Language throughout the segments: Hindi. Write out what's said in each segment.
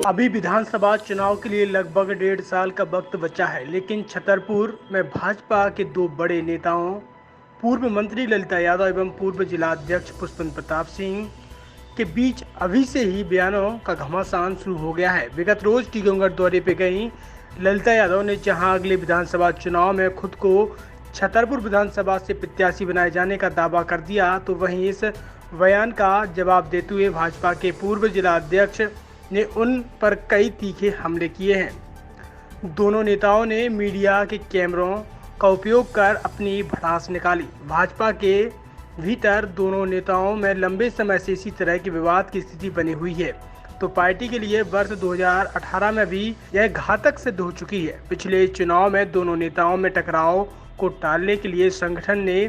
अभी विधानसभा चुनाव के लिए लगभग 1.5 साल का वक्त बचा है, लेकिन छतरपुर में भाजपा के दो बड़े नेताओं, पूर्व मंत्री ललिता यादव एवं पूर्व जिलाध्यक्ष पुष्पेंद्र प्रताप सिंह के बीच अभी से ही बयानों का घमासान शुरू हो गया है। विगत रोज टीकमगढ़ दौरे पे गई ललिता यादव ने जहां अगले विधानसभा चुनाव में खुद को छतरपुर विधानसभा से प्रत्याशी बनाए जाने का दावा कर दिया, तो वहीं इस बयान का जवाब देते हुए भाजपा के पूर्व जिलाध्यक्ष ने उन पर कई तीखे हमले किए हैं। दोनों नेताओं ने मीडिया के कैमरों का उपयोग कर अपनी भड़ास निकाली। भाजपा के भीतर दोनों नेताओं में लंबे समय से इसी तरह के विवाद की स्थिति बनी हुई है, तो पार्टी के लिए वर्ष 2018 में भी यह घातक सिद्ध हो चुकी है। पिछले चुनाव में दोनों नेताओं में टकराव को टालने के लिए संगठन ने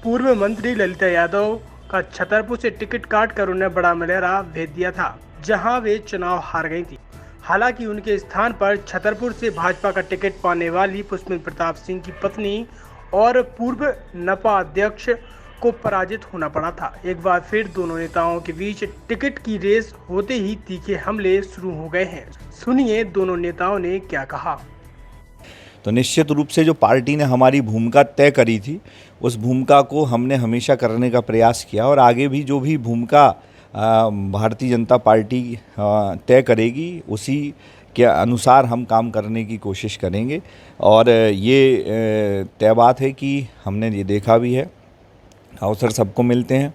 पूर्व मंत्री ललिता यादव का छतरपुर से टिकट काट कर उन्हें बड़ा मलेरा भेज दिया था, जहां वे चुनाव हार गई थी। हालांकि उनके स्थान पर छतरपुर से भाजपा का टिकट पाने वाली पुष्पेंद्र प्रताप सिंह की पत्नी और पूर्व नपा अध्यक्ष को पराजित होना पड़ा था। एक बार फिर दोनों नेताओं के बीच टिकट की रेस होते ही तीखे हमले शुरू हो गए हैं। सुनिए दोनों नेताओं ने क्या कहा। तो निश्चित रूप से जो पार्टी ने हमारी भूमिका तय करी थी, उस भूमिका को हमने हमेशा करने का प्रयास किया और आगे भी जो भी भूमिका भारतीय जनता पार्टी तय करेगी उसी के अनुसार हम काम करने की कोशिश करेंगे। और ये तय बात है कि हमने ये देखा भी है, अवसर सबको मिलते हैं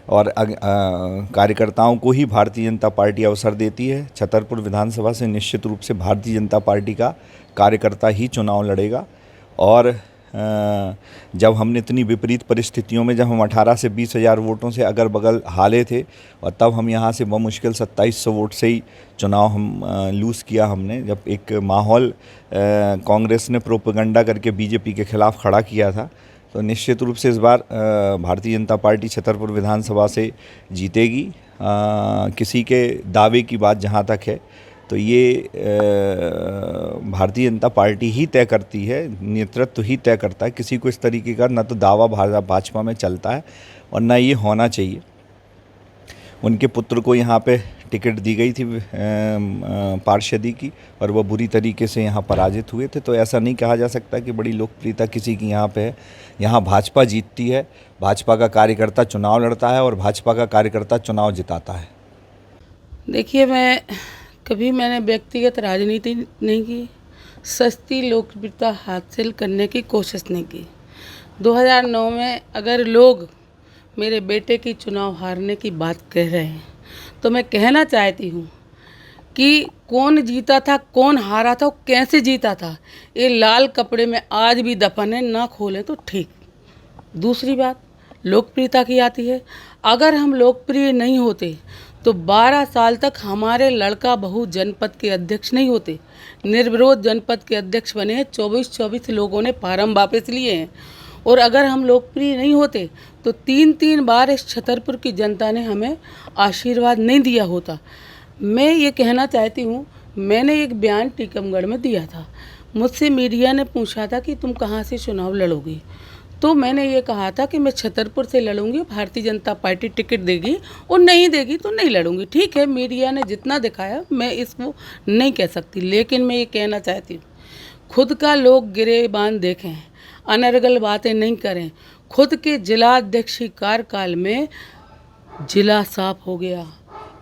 और कार्यकर्ताओं को ही भारतीय जनता पार्टी अवसर देती है। छतरपुर विधानसभा से निश्चित रूप से भारतीय जनता पार्टी का कार्यकर्ता ही चुनाव लड़ेगा। और जब हमने इतनी विपरीत परिस्थितियों में, जब हम 18 से 20 हज़ार वोटों से अगर बगल हाले थे और तब हम यहाँ से बमुश्किल 2700 वोट से ही चुनाव हम लूज़ किया हमने, जब एक माहौल कांग्रेस ने प्रोपेगेंडा करके बीजेपी के खिलाफ खड़ा किया था, तो निश्चित रूप से इस बार भारतीय जनता पार्टी छतरपुर विधानसभा से जीतेगी। किसी के दावे की बात जहाँ तक है, तो ये भारतीय जनता पार्टी ही तय करती है, नेतृत्व ही तय करता है। किसी को इस तरीके का न तो दावा भाजपा में चलता है और न ये होना चाहिए। उनके पुत्र को यहाँ पे टिकट दी गई थी पार्षदी की और वह बुरी तरीके से यहाँ पराजित हुए थे, तो ऐसा नहीं कहा जा सकता कि बड़ी लोकप्रियता किसी की यहाँ पे है। यहाँ भाजपा जीतती है, भाजपा का कार्यकर्ता चुनाव लड़ता है और भाजपा का कार्यकर्ता चुनाव जिताता है। देखिए, मैंने व्यक्तिगत राजनीति नहीं की, सस्ती लोकप्रियता हासिल करने की कोशिश नहीं की। 2009 में अगर लोग मेरे बेटे की चुनाव हारने की बात कह रहे हैं, तो मैं कहना चाहती हूँ कि कौन जीता था, कौन हारा था, कैसे जीता था, ये लाल कपड़े में आज भी दफन है, ना खोलें तो ठीक। दूसरी बात लोकप्रियता की आती है। अगर हम लोकप्रिय नहीं होते तो 12 साल तक हमारे लड़का बहू जनपद के अध्यक्ष नहीं होते। निर्विरोध जनपद के अध्यक्ष बने हैं, 24 लोगों ने फार्म वापस लिए हैं। और अगर हम लोकप्रिय नहीं होते तो 3 बार इस छतरपुर की जनता ने हमें आशीर्वाद नहीं दिया होता। मैं ये कहना चाहती हूँ, मैंने एक बयान टीकमगढ़ में दिया था। मुझसे मीडिया ने पूछा था कि तुम कहाँ से चुनाव लड़ोगी, तो मैंने ये कहा था कि मैं छतरपुर से लड़ूंगी, भारतीय जनता पार्टी टिकट देगी और नहीं देगी तो नहीं लड़ूंगी। ठीक है, मीडिया ने जितना दिखाया मैं इसको नहीं कह सकती, लेकिन मैं ये कहना चाहती हूँ, खुद का लोग गिरेबान देखें, अनर्गल बातें नहीं करें। खुद के जिलाध्यक्ष कार्यकाल में जिला साफ हो गया,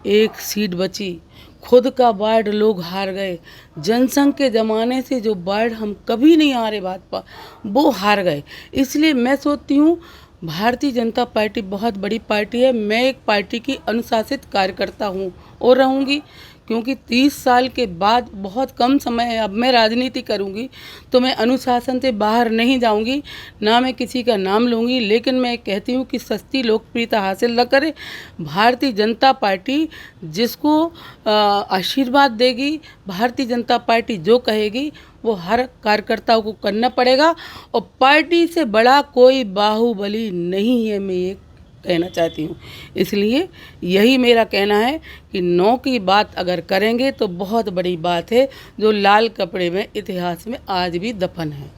एक सीट बची, खुद का वार्ड लोग हार गए। जनसंघ के ज़माने से जो वार्ड हम कभी नहीं हारे भाजपा, वो हार गए। इसलिए मैं सोचती हूँ भारतीय जनता पार्टी बहुत बड़ी पार्टी है। मैं एक पार्टी की अनुशासित कार्यकर्ता हूँ और रहूँगी, क्योंकि 30 साल के बाद बहुत कम समय है। अब मैं राजनीति करूँगी तो मैं अनुशासन से बाहर नहीं जाऊँगी, ना मैं किसी का नाम लूँगी। लेकिन मैं कहती हूँ कि सस्ती लोकप्रियता हासिल न करे। भारतीय जनता पार्टी जिसको आशीर्वाद देगी, भारतीय जनता पार्टी जो कहेगी वो हर कार्यकर्ताओं को करना पड़ेगा। और पार्टी से बड़ा कोई बाहुबली नहीं है, मैं ये कहना चाहती हूँ। इसलिए यही मेरा कहना है कि 9 की बात अगर करेंगे तो बहुत बड़ी बात है, जो लाल कपड़े में इतिहास में आज भी दफन है।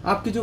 आपकी जो